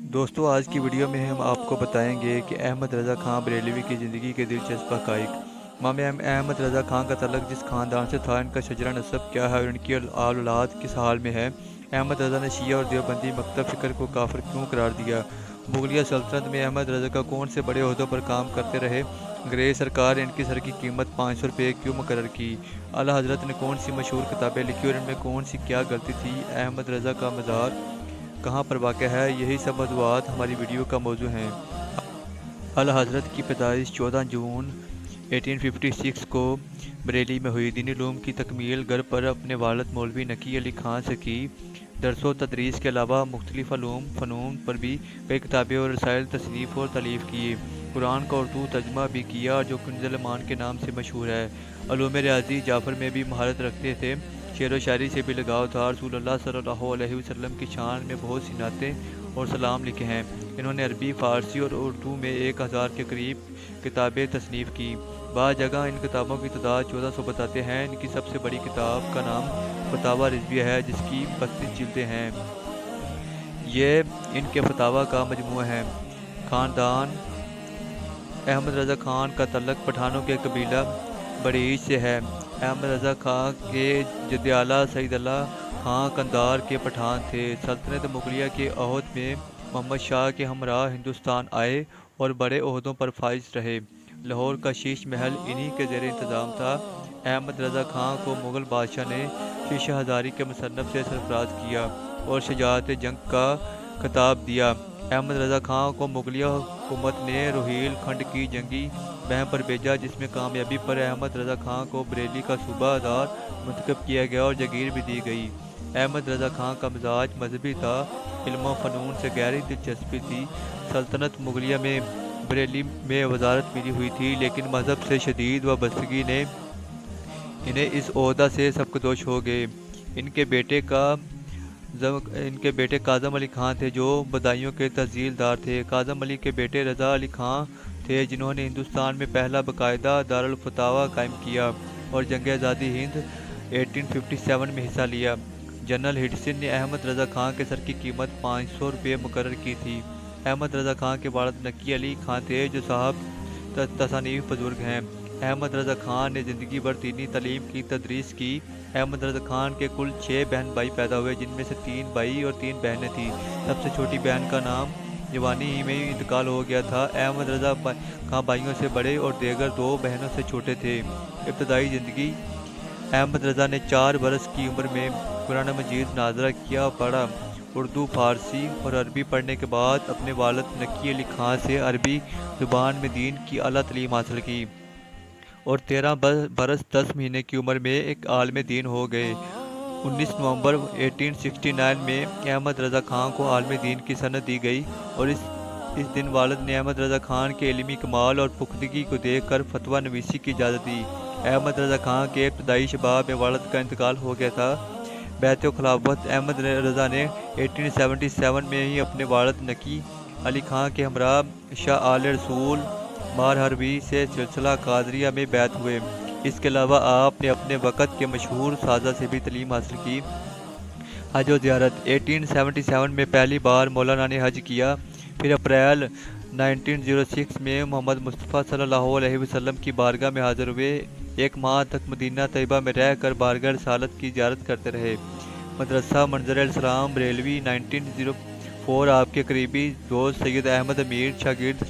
دوستو آج کی ویڈیو میں ہم آپ کو بتائیں گے کہ احمد رضا خان بریلوی کی زندگی کے دلچسپ حقائق۔ امام احمد رضا خان کا تعلق جس خاندان سے تھا، ان کا شجرہ نسب کیا ہے اور ان کی اولاد کس حال میں ہے۔ احمد رضا نے شیعہ اور دیوبندی مکتب فکر کو کافر کیوں قرار دیا؟ مغلیہ سلطنت میں احمد رضا کا کون سے بڑے عہدوں پر کام کرتے رہے؟ انگریز سرکار نے ان کی سر کی قیمت 500 روپے کیوں مقرر کی؟ اعلیٰ حضرت نے کون سی مشہور کتابیں لکھی اور ان میں کون سی کیا غلطی تھی؟ احمد رضا کا مزار کہاں پر واقع ہے؟ یہی سب موضوعات ہماری ویڈیو کا موضوع ہیں۔ اعلیٰ حضرت کی پیدائش 14 جون 1856 کو بریلی میں ہوئی۔ دینی علوم کی تکمیل گھر پر اپنے والد مولوی نقی علی خان سے کی۔ درس و تدریس کے علاوہ مختلف فنون پر بھی کئی کتابیں اور رسائل تصنیف اور تالیف کیے۔ قرآن کا اردو ترجمہ بھی کیا جو کنز الایمان کے نام سے مشہور ہے۔ علوم ریاضی جعفر میں بھی مہارت رکھتے تھے۔ شعر و شاعری سے بھی لگاؤ تھا۔ رسول اللہ صلی اللہ علیہ وسلم کی شان میں بہت سی نعتیں اور سلام لکھے ہیں۔ انہوں نے عربی، فارسی اور اردو میں 1000 کے قریب کتابیں تصنیف کی۔ بعض جگہ ان کتابوں کی تعداد 1400 بتاتے ہیں۔ ان کی سب سے بڑی کتاب کا نام فتاوی رضویہ ہے جس کی 32 جلدیں ہیں۔ یہ ان کے فتاوی کا مجموعہ ہے۔ خاندان احمد رضا خان کا تعلق پٹھانوں کے قبیلہ بریچ سے ہے۔ احمد رضا خان کے جد اعلیٰ سعید اللہ خان قندھار کے پٹھان تھے۔ سلطنت مغلیہ کے عہد میں محمد شاہ کے ہمراہ ہندوستان آئے اور بڑے عہدوں پر فائز رہے۔ لاہور کا شیش محل انہی کے زیر انتظام تھا۔ احمد رضا خان کو مغل بادشاہ نے شیشہ ہزاری کے مصنف سے سرفراز کیا اور شجاعت جنگ کا خطاب دیا۔ احمد رضا خان کو مغلیہ حکومت نے روہیل کھنڈ کی جنگی مہم پر بھیجا جس میں کامیابی پر احمد رضا خان کو بریلی کا صوبہ دار منتخب کیا گیا اور جاگیر بھی دی گئی۔ احمد رضا خان کا مزاج مذہبی تھا۔ علم و فنون سے گہری دلچسپی تھی۔ سلطنت مغلیہ میں بریلی میں وزارت ملی ہوئی تھی لیکن مذہب سے شدید وابستگی نے انہیں اس عہدہ سے سبکدوش ہو گئے۔ ان کے بیٹے کاظم علی خان تھے جو بدایوں کے تحصیل دار تھے۔ کاظم علی کے بیٹے رضا علی خان تھے جنہوں نے ہندوستان میں پہلا باقاعدہ دارالفتاویٰ قائم کیا اور جنگ آزادی ہند 1857 میں حصہ لیا۔ جنرل ہڈسن نے احمد رضا خان کے سر کی قیمت 500 روپے مقرر کی تھی۔ احمد رضا خان کے والد نقی علی خان تھے جو صاحب تصانیف بزرگ ہیں۔ احمد رضا خان نے زندگی بھر دینی تعلیم کی تدریس کی۔ احمد رضا خان کے کل 6 بہن بھائی پیدا ہوئے جن میں سے 3 بھائی اور 3 بہنیں تھیں۔ سب سے چھوٹی بہن کا نام جوانی ہی میں انتقال ہو گیا تھا۔ احمد رضا خان بھائیوں سے بڑے اور دیگر 2 بہنوں سے چھوٹے تھے۔ ابتدائی زندگی احمد رضا نے 4 برس کی عمر میں قرآن مجید ناظرہ کیا اور پڑھا۔ اردو، فارسی اور عربی پڑھنے کے بعد اپنے والد نقی علی خان سے عربی زبان میں دین کی اعلیٰ تعلیم حاصل کی اور 13 برس 10 مہینے کی عمر میں ایک عالم دین ہو گئے۔ 19 نومبر 1869 میں احمد رضا خان کو عالم دین کی سند دی گئی اور اس دن والد نے احمد رضا خان کے علمی کمال اور پختگی کو دیکھ کر فتویٰ نویسی کی اجازت دی۔ احمد رضا خان کے ابتدائی شباب میں والد کا انتقال ہو گیا تھا۔ بیعت خلافت احمد رضا نے 1877 میں ہی اپنے والد نقی علی خان کے ہمراہ شاہ آل رسول مارہروی سے سلسلہ قادریہ میں بیعت ہوئے۔ اس کے علاوہ آپ نے اپنے وقت کے مشہور سازہ سے بھی تعلیم حاصل کی۔ حج و زیارت 1877 میں پہلی بار مولانا نے حج کیا، پھر اپریل 1906 میں محمد مصطفیٰ صلی اللہ علیہ وسلم کی بارگاہ میں حاضر ہوئے۔ 1 ماہ تک مدینہ طیبہ میں رہ کر بارگاہ رسالت کی زیارت کرتے رہے۔ مدرسہ منظر الاسلام بریلوی 1904 آپ کے قریبی دوست سید احمد امیر شاگرد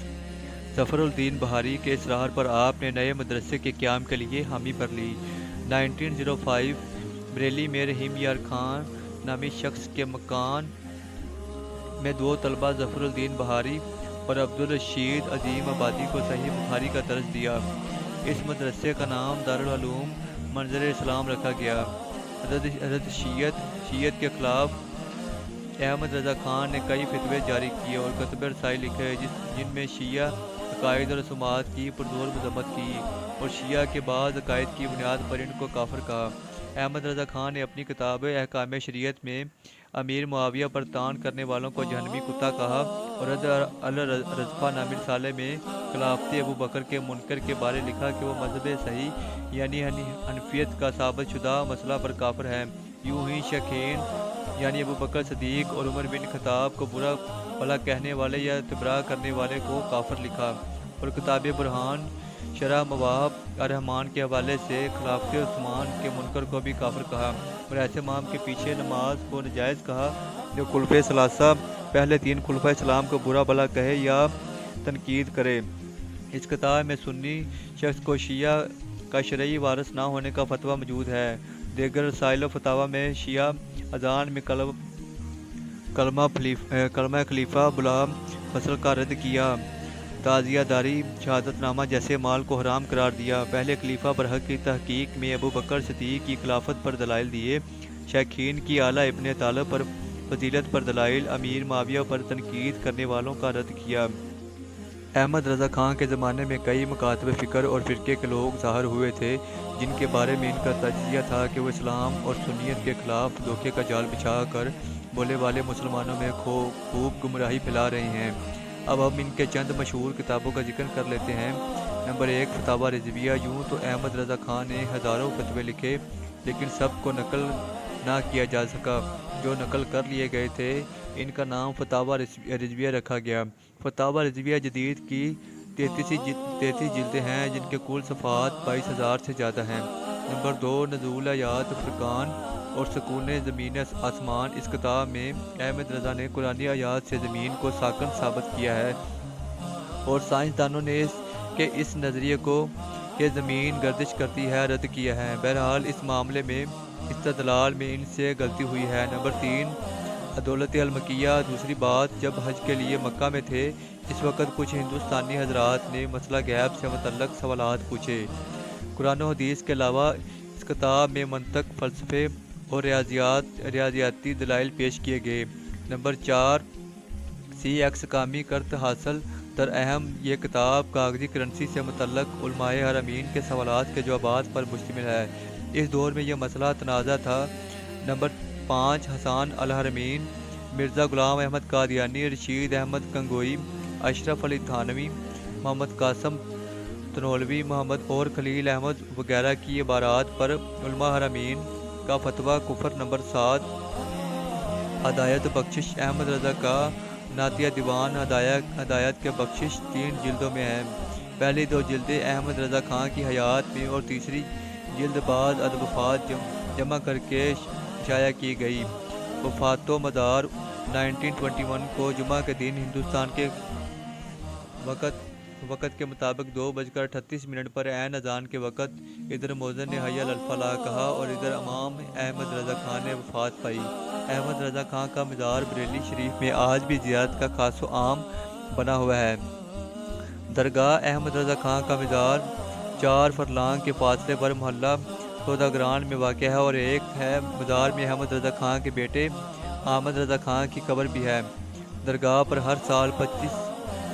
ظفر الدین بہاری کے اصرار پر آپ نے نئے مدرسے کے قیام کے لیے حامی بھر لی۔ 1905 بریلی میں رحیم یار خان نامی شخص کے مکان میں 2 طلبہ ظفر الدین بہاری اور عبدالرشید عظیم آبادی کو صحیح بخاری کا درس دیا۔ اس مدرسے کا نام دارالعلوم منظر الاسلام رکھا گیا۔ حضرت شیعت کے خلاف احمد رضا خان نے کئی فتوے جاری کیے اور کتب رسائل لکھے جن میں شیعہ عقائد اور رسومات کی پرزور مذمت کی اور شیعہ کے بعض عقائد کی بنیاد پر ان کو کافر کہا۔ احمد رضا خان نے اپنی کتاب احکام شریعت میں امیر معاویہ پر طعن کرنے والوں کو جہنمی کتا کہا اور رد الرزفہ نامی رسالے میں خلافت ابو بکر کے منکر کے بارے لکھا کہ وہ مذہب صحیح یعنی حنفیت کا ثابت شدہ مسئلہ پر کافر ہے۔ یوں ہی شیخین یعنی ابو بکر صدیق اور عمر بن خطاب کو برا بھلا کہنے والے یا تبراہ کرنے والے کو کافر لکھا، اور کتاب برہان شرح مواب الرحمان کے حوالے سے خلافت عثمان کے منکر کو بھی کافر کہا، اور ایسے امام کے پیچھے نماز کو ناجائز کہا جو خلفائے ثلاثہ پہلے تین خلفائے اسلام کو برا بھلا کہے یا تنقید کرے۔ اس کتاب میں سنی شخص کو شیعہ کا شرعی وارث نہ ہونے کا فتویٰ موجود ہے۔ دیگر رسائل و فتاویٰ میں شیعہ اذان میں کلمہ خلیفہ بلا فصل کا رد کیا، تعزیہ داری شہادت نامہ جیسے مال کو حرام قرار دیا، پہلے خلیفہ برحق کی تحقیق میں ابو بکر صدیق کی خلافت پر دلائل دیے، شیخین کی اعلیٰ ابن طالب پر فضیلت پر دلائل، امیر معاویہ پر تنقید کرنے والوں کا رد کیا۔ احمد رضا خان کے زمانے میں کئی مکاتب فکر اور فرقے کے لوگ ظاہر ہوئے تھے جن کے بارے میں ان کا تجزیہ تھا کہ وہ اسلام اور سنیت کے خلاف دھوکے کا جال بچھا کر بولے والے مسلمانوں میں خوب گمراہی پھیلا رہے ہیں۔ اب ہم ان کے چند مشہور کتابوں کا ذکر کر لیتے ہیں۔ نمبر 1، فتاویٰ رضویہ۔ یوں تو احمد رضا خان نے ہزاروں فتوے لکھے لیکن سب کو نقل نہ کیا جا سکا۔ جو نقل کر لیے گئے تھے ان کا نام فتاویٰ رضویہ رکھا گیا۔ فتاویٰ رضویہ جدید کی 33 جلدیں ہیں جن کے کل صفحات 22,000 سے زیادہ ہیں۔ نمبر 2، نزول آیات فرقان اور سکون زمین آسمان۔ اس کتاب میں احمد رضا نے قرآنی آیات سے زمین کو ساکن ثابت کیا ہے اور سائنسدانوں نے اس نظریے کو کہ زمین گردش کرتی ہے رد کیا ہے۔ بہرحال اس معاملے میں استدلال میں ان سے غلطی ہوئی ہے۔ نمبر 3، دولت المکیہ۔ دوسری بات، جب حج کے لیے مکہ میں تھے اس وقت کچھ ہندوستانی حضرات نے مسئلہ غیب سے متعلق سوالات پوچھے۔ قرآن و حدیث کے علاوہ اس کتاب میں منطق، فلسفے اور ریاضیاتی دلائل پیش کیے گئے۔ نمبر 4، CX قامی کرت حاصل در اہم۔ یہ کتاب کاغذی کرنسی سے متعلق علماء حرمین کے سوالات کے جوابات پر مشتمل ہے۔ اس دور میں یہ مسئلہ تنازع تھا۔ نمبر 5، حسان الحرمین، مرزا غلام احمد قادیانی، رشید احمد گنگوئی، اشرف علی تھانوی، محمد قاسم تنولوی، محمد اور خلیل احمد وغیرہ کی عبارات پر علماء حرمین کا فتویٰ کفر۔ نمبر 7، ہدایت بخشش۔ احمد رضا کا نعتیہ دیوان ہدایت کے بخشش 3 جلدوں میں ہے۔ پہلی 2 جلدیں احمد رضا خان کی حیات میں اور تیسری جلد بعد از وفات جمع کر کے شائع کی گئی۔ وفات و مزار 1921 کو جمعہ کے دن ہندوستان کے وقت کے مطابق 2:38 پر عین اذان کے وقت ادھر مؤذن نے حی علی الفلاح کہا اور ادھر امام احمد رضا خان نے وفات پائی۔ احمد رضا خان کا مزار بریلی شریف میں آج بھی زیارت کا خاص و عام بنا ہوا ہے۔ درگاہ احمد رضا خان کا مزار 4 فرلانگ کے فاصلے پر محلہ سوداگران میں واقع ہے اور ایک ہے مزار میں احمد رضا خان کے بیٹے احمد رضا خان کی قبر بھی ہے۔ درگاہ پر ہر سال 25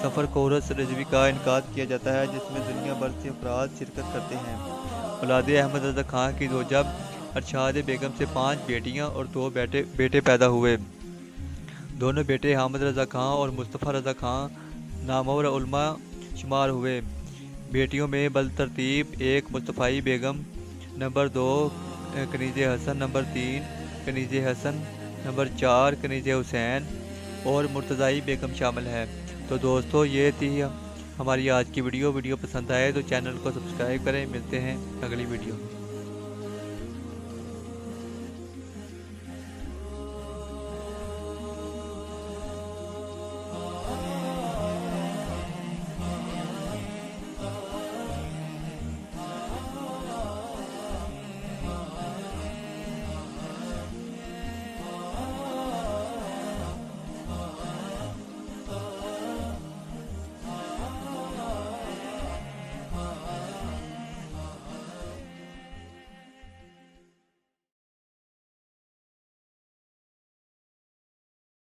سفر کو عرس رضوی کا انعقاد کیا جاتا ہے جس میں دنیا بھر سے افراد شرکت کرتے ہیں۔ اولاد احمد رضا خان کی زوجہ ارشاد بیگم سے 5 بیٹیاں اور 2 بیٹے پیدا ہوئے۔ دونوں بیٹے حامد رضا خان اور مصطفیٰ رضا خان نامور علماء شمار ہوئے۔ بیٹیوں میں بالترتیب 1 مصطفی بیگم، نمبر 2 کنیز حسن، نمبر 3 کنیز حسن، نمبر 4 کنیز حسین اور مرتضی بیگم شامل ہے۔ تو دوستو یہ تھی ہماری آج کی ویڈیو پسند آئے تو چینل کو سبسکرائب کریں۔ ملتے ہیں اگلی ویڈیو میں۔